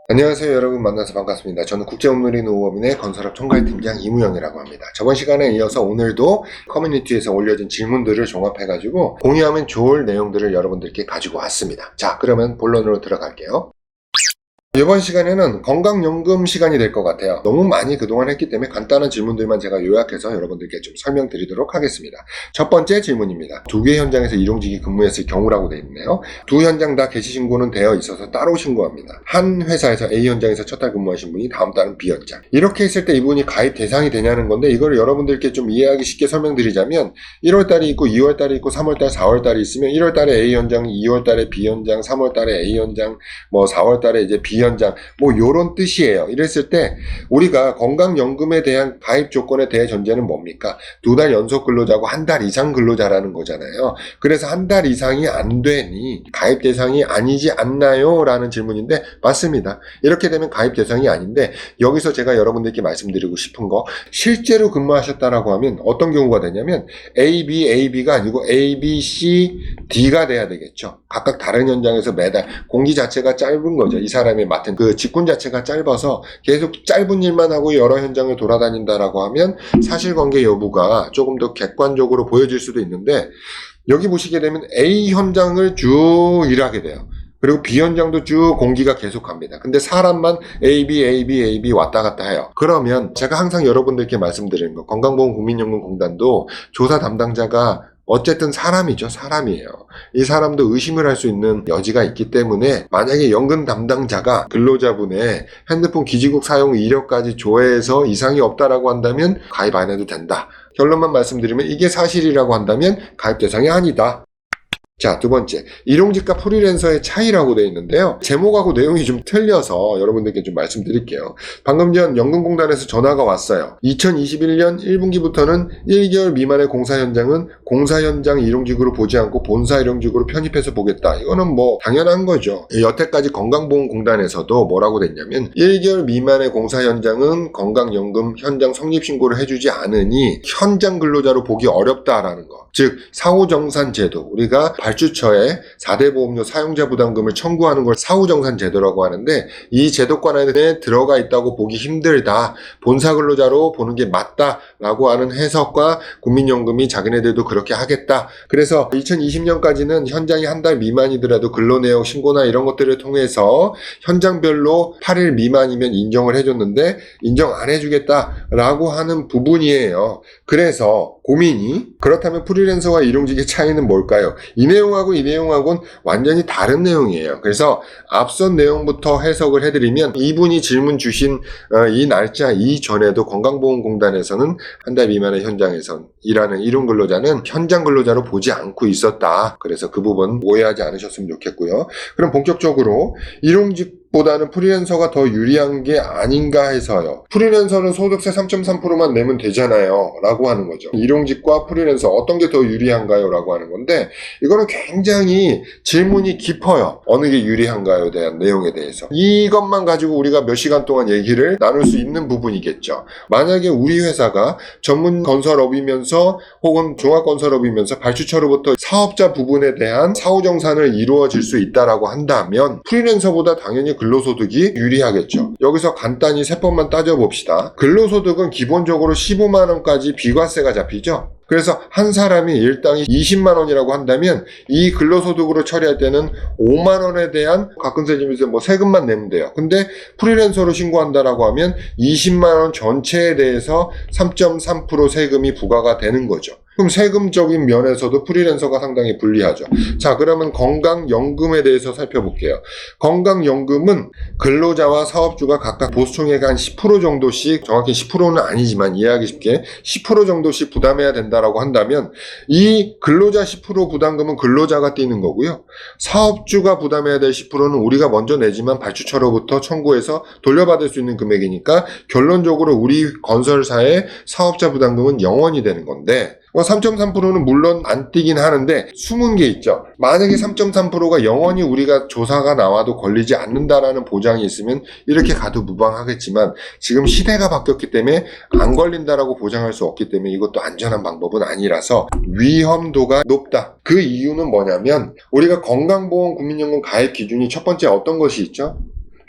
안녕하세요. 여러분 만나서 반갑습니다. 저는 국제업무리노업인의 건설업 총괄팀장 이무영이라고 합니다. 저번 시간에 이어서 오늘도 커뮤니티에서 올려진 질문들을 종합해가지고 공유하면 좋을 내용들을 여러분들께 가지고 왔습니다. 자, 그러면 본론으로 들어갈게요. 이번 시간에는 건강연금 시간이 될 것 같아요. 너무 많이 그동안 했기 때문에 간단한 질문들만 제가 요약해서 여러분들께 좀 설명드리도록 하겠습니다. 첫 번째 질문입니다. 두 개 현장에서 일용직이 근무했을 경우라고 되어 있네요. 두 현장 다 개시 신고는 되어 있어서 따로 신고합니다. 한 회사에서 A 현장에서 첫 달 근무하신 분이 다음 달은 B 현장. 이렇게 했을 때 이분이 가입 대상이 되냐는 건데, 이걸 여러분들께 좀 이해하기 쉽게 설명드리자면 1월달이 있고 2월달이 있고 3월달, 4월달이 있으면 1월달에 A 현장, 2월달에 B 현장, 3월달에 A 현장, 4월달에 이제 B 현장, 요런 뜻이에요. 이랬을 때 우리가 건강연금에 대한 가입 조건에 대해 전제는 뭡니까? 2달 연속 근로자고 한 달 이상 근로자라는 거잖아요. 그래서 한 달 이상이 안 되니 가입 대상이 아니지 않나요? 라는 질문인데, 맞습니다. 이렇게 되면 가입 대상이 아닌데, 여기서 제가 여러분들께 말씀드리고 싶은 거, 실제로 근무하셨다라고 하면 어떤 경우가 되냐면 A, B, A, B가 아니고 A, B, C, D가 돼야 되겠죠. 각각 다른 현장에서 매달 공기 자체가 짧은 거죠. 이 사람이 맡은 그 직군 자체가 짧아서 계속 짧은 일만 하고 여러 현장을 돌아다닌다라고 하면 사실관계 여부가 조금 더 객관적으로 보여질 수도 있는데, 여기 보시게 되면 A 현장을 쭉 일하게 돼요. 그리고 B 현장도 쭉 공기가 계속 갑니다. 근데 사람만 A, B, A, B, A, B 왔다 갔다 해요. 그러면 제가 항상 여러분들께 말씀드리는 거, 건강보험국민연금공단도 조사 담당자가 어쨌든 사람이죠. 사람이에요. 이 사람도 의심을 할 수 있는 여지가 있기 때문에, 만약에 연금 담당자가 근로자분의 핸드폰 기지국 사용 이력까지 조회해서 이상이 없다라고 한다면 가입 안 해도 된다. 결론만 말씀드리면 이게 사실이라고 한다면 가입 대상이 아니다. 자, 두 번째, 일용직과 프리랜서의 차이라고 되어 있는데요. 제목하고 내용이 좀 틀려서 여러분들께 좀 말씀드릴게요. 방금 전 연금공단에서 전화가 왔어요. 2021년 1분기부터는 1개월 미만의 공사 현장은 공사 현장 일용직으로 보지 않고 본사 일용직으로 편입해서 보겠다. 이거는 당연한 거죠. 여태까지 건강보험공단에서도 뭐라고 됐냐면 1개월 미만의 공사 현장은 건강연금 현장 성립신고를 해주지 않으니 현장 근로자로 보기 어렵다라는 거. 즉 사후정산 제도, 우리가 발주처에 4대 보험료 사용자 부담금을 청구하는 걸 사후정산 제도라고 하는데, 이 제도권 안에 들어가 있다고 보기 힘들다, 본사 근로자로 보는 게 맞다라고 하는 해석과 국민연금이 자기네들도 그렇게 하겠다. 그래서 2020년까지는 현장이 한 달 미만이더라도 근로내역 신고나 이런 것들을 통해서 현장별로 8일 미만이면 인정을 해줬는데 인정 안 해주겠다라고 하는 부분이에요. 그래서 고민이, 그렇다면 프리랜서와 일용직의 차이는 뭘까요? 이 내용하고 이 내용하고는 완전히 다른 내용이에요. 그래서 앞선 내용부터 해석을 해드리면, 이분이 질문 주신 이 날짜 이전에도 건강보험공단에서는 한 달 미만의 현장에서 일하는 일용 근로자는 현장 근로자로 보지 않고 있었다. 그래서 그 부분 오해하지 않으셨으면 좋겠고요. 그럼 본격적으로 일용직보다는 프리랜서가 더 유리한 게 아닌가 해서요. 프리랜서는 소득세 3.3%만 내면 되잖아요 라고 하는 거죠. 일용직과 프리랜서 어떤 게 더 유리한가요? 라고 하는 건데, 이거는 굉장히 질문이 깊어요. 어느 게 유리한가요에 대한 내용에 대해서. 이것만 가지고 우리가 몇 시간 동안 얘기를 나눌 수 있는 부분이겠죠. 만약에 우리 회사가 전문 건설업이면서 혹은 종합건설업이면서 발주처로부터 사업자 부분에 대한 사후정산을 이루어질 수 있다라고 한다면 프리랜서보다 당연히 근로소득이 유리하겠죠. 여기서 간단히 세법만 따져봅시다. 근로소득은 기본적으로 15만 원까지 비과세가 잡히죠. 그래서 한 사람이 일당이 20만 원이라고 한다면 이 근로소득으로 처리할 때는 5만 원에 대한 가끔세집에서 세금만 내면 돼요. 근데 프리랜서로 신고한다라고 하면 20만 원 전체에 대해서 3.3% 세금이 부과가 되는 거죠. 그럼 세금적인 면에서도 프리랜서가 상당히 불리하죠. 자, 그러면 건강연금에 대해서 살펴볼게요. 건강연금은 근로자와 사업주가 각각 보수총액 한 10% 정도씩, 정확히 10%는 아니지만 이해하기 쉽게 10% 정도씩 부담해야 된다라고 한다면, 이 근로자 10% 부담금은 근로자가 떼는 거고요. 사업주가 부담해야 될 10%는 우리가 먼저 내지만 발주처로부터 청구해서 돌려받을 수 있는 금액이니까 결론적으로 우리 건설사의 사업자 부담금은 0원이 되는 건데, 3.3%는 물론 안 뛰긴 하는데 숨은 게 있죠. 만약에 3.3%가 영원히 우리가 조사가 나와도 걸리지 않는다라는 보장이 있으면 이렇게 가도 무방하겠지만, 지금 시대가 바뀌었기 때문에 안 걸린다라고 보장할 수 없기 때문에 이것도 안전한 방법은 아니라서 위험도가 높다. 그 이유는 뭐냐면, 우리가 건강보험 국민연금 가입 기준이 첫 번째 어떤 것이 있죠?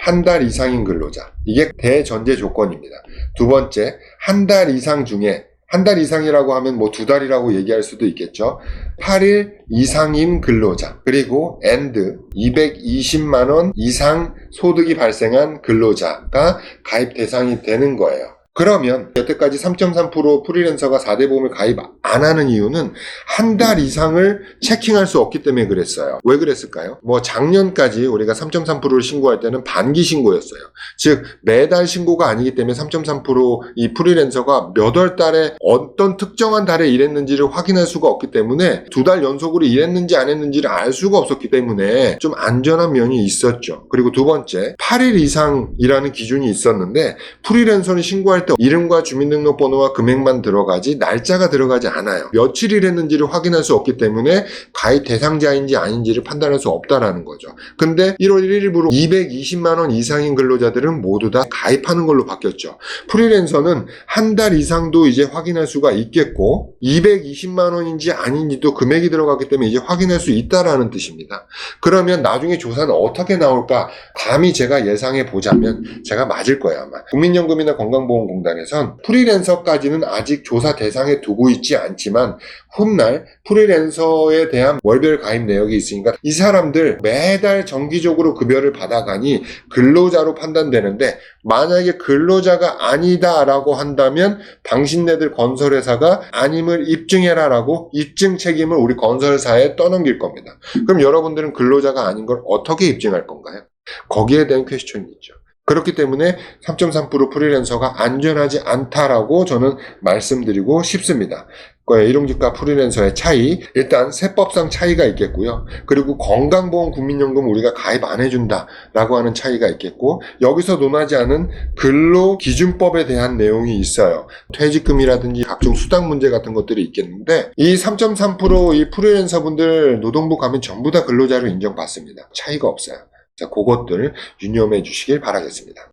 한 달 이상인 근로자. 이게 대전제 조건입니다. 두 번째, 한 달 이상 중에 한 달 이상이라고 하면 뭐 2달이라고 얘기할 수도 있겠죠. 8일 이상인 근로자. 그리고 and 220만 원 이상 소득이 발생한 근로자가 가입 대상이 되는 거예요. 그러면 여태까지 3.3% 프리랜서가 4대 보험을 가입 안 하는 이유는 한 달 이상을 체킹할 수 없기 때문에 그랬어요. 왜 그랬을까요? 뭐 작년까지 우리가 3.3%를 신고할 때는 반기 신고였어요. 즉 매달 신고가 아니기 때문에 3.3%이 프리랜서가 몇 월 달에 어떤 특정한 달에 일했는지를 확인할 수가 없기 때문에 2달 연속으로 일했는지 안 했는지를 알 수가 없었기 때문에 좀 안전한 면이 있었죠. 그리고 두 번째, 8일 이상이라는 기준이 있었는데 프리랜서는 신고할 때 이름과 주민등록번호와 금액만 들어가지 날짜가 들어가지 않아요. 며칠 일했는지를 확인할 수 없기 때문에 가입 대상자인지 아닌지를 판단할 수 없다라는 거죠. 근데 1월 1일부로 220만 원 이상인 근로자들은 모두 다 가입하는 걸로 바뀌었죠. 프리랜서는 한 달 이상도 이제 확인할 수가 있겠고 220만 원인지 아닌지도 금액이 들어갔기 때문에 이제 확인할 수 있다라는 뜻입니다. 그러면 나중에 조사는 어떻게 나올까? 감히 제가 예상해 보자면 제가 맞을 거예요 아마. 국민연금이나 건강보험공단에선 프리랜서까지는 아직 조사 대상에 두고 있지 않지만 훗날 프리랜서에 대한 월별 가입 내역이 있으니까 이 사람들 매달 정기적으로 급여를 받아가니 근로자로 판단되는데 만약에 근로자가 아니다라고 한다면 당신네들 건설회사가 아님을 입증해라라고 입증 책임을 우리 건설사에 떠넘길 겁니다. 그럼 여러분들은 근로자가 아닌 걸 어떻게 입증할 건가요? 거기에 대한 퀘스천이 있죠. 그렇기 때문에 3.3% 프리랜서가 안전하지 않다라고 저는 말씀드리고 싶습니다. 일용직과 프리랜서의 차이, 일단 세법상 차이가 있겠고요. 그리고 건강보험 국민연금 우리가 가입 안 해준다라고 하는 차이가 있겠고, 여기서 논하지 않은 근로기준법에 대한 내용이 있어요. 퇴직금이라든지 각종 수당 문제 같은 것들이 있겠는데 이 3.3% 프리랜서분들 노동부 가면 전부 다 근로자로 인정받습니다. 차이가 없어요. 자, 그것들 유념해 주시길 바라겠습니다.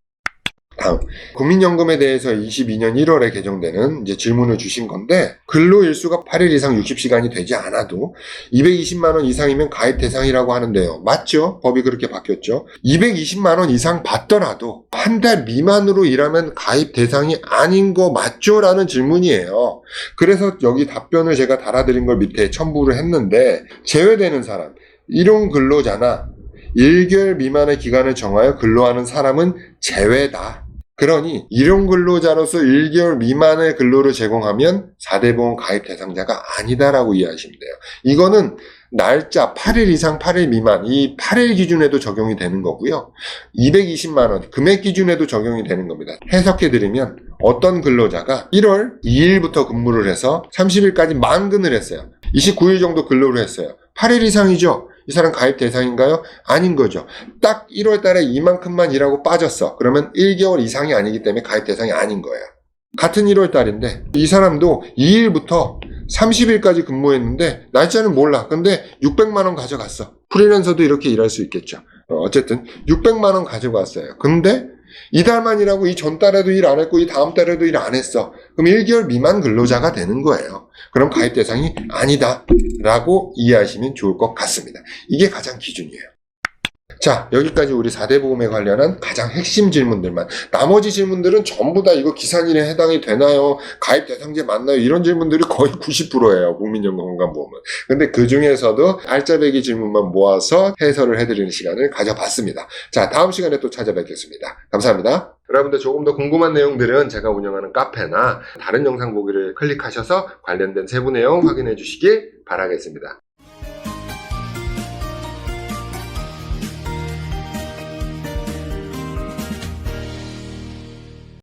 다음, 국민연금에 대해서 22년 1월에 개정되는 이제 질문을 주신 건데, 근로일수가 8일 이상 60시간이 되지 않아도 220만 원 이상이면 가입 대상이라고 하는데요. 맞죠? 법이 그렇게 바뀌었죠. 220만 원 이상 받더라도 한 달 미만으로 일하면 가입 대상이 아닌 거 맞죠? 라는 질문이에요. 그래서 여기 답변을 제가 달아드린 걸 밑에 첨부를 했는데, 제외되는 사람, 일용 근로자나 1개월 미만의 기간을 정하여 근로하는 사람은 제외다. 그러니 일용 근로자로서 1개월 미만의 근로를 제공하면 4대 보험 가입 대상자가 아니다라고 이해하시면 돼요. 이거는 날짜 8일 이상 8일 미만 이 8일 기준에도 적용이 되는 거고요. 220만 원 금액 기준에도 적용이 되는 겁니다. 해석해드리면 어떤 근로자가 1월 2일부터 근무를 해서 30일까지 만근을 했어요. 29일 정도 근로를 했어요. 8일 이상이죠. 이 사람 가입 대상인가요? 아닌 거죠. 딱 1월 달에 이만큼만 일하고 빠졌어. 그러면 1개월 이상이 아니기 때문에 가입 대상이 아닌 거예요. 같은 1월 달인데 이 사람도 2일부터 30일까지 근무했는데 날짜는 몰라. 근데 600만 원 가져갔어. 프리랜서도 이렇게 일할 수 있겠죠. 어쨌든 600만 원 가져갔어요. 근데 이달만 일하고 이 전달에도 일 안 했고 이 다음 달에도 일 안 했어. 그럼 1개월 미만 근로자가 되는 거예요. 그럼 가입 대상이 아니다 라고 이해하시면 좋을 것 같습니다. 이게 가장 기준이에요. 자, 여기까지 우리 4대 보험에 관련한 가장 핵심 질문들만. 나머지 질문들은 전부 다 이거 기산일에 해당이 되나요? 가입 대상자 맞나요? 이런 질문들이 거의 90%예요. 국민연금 건강보험은. 근데 그 중에서도 알짜배기 질문만 모아서 해설을 해드리는 시간을 가져봤습니다. 자, 다음 시간에 또 찾아뵙겠습니다. 감사합니다. 여러분들 조금 더 궁금한 내용들은 제가 운영하는 카페나 다른 영상 보기를 클릭하셔서 관련된 세부 내용 확인해 주시길 바라겠습니다.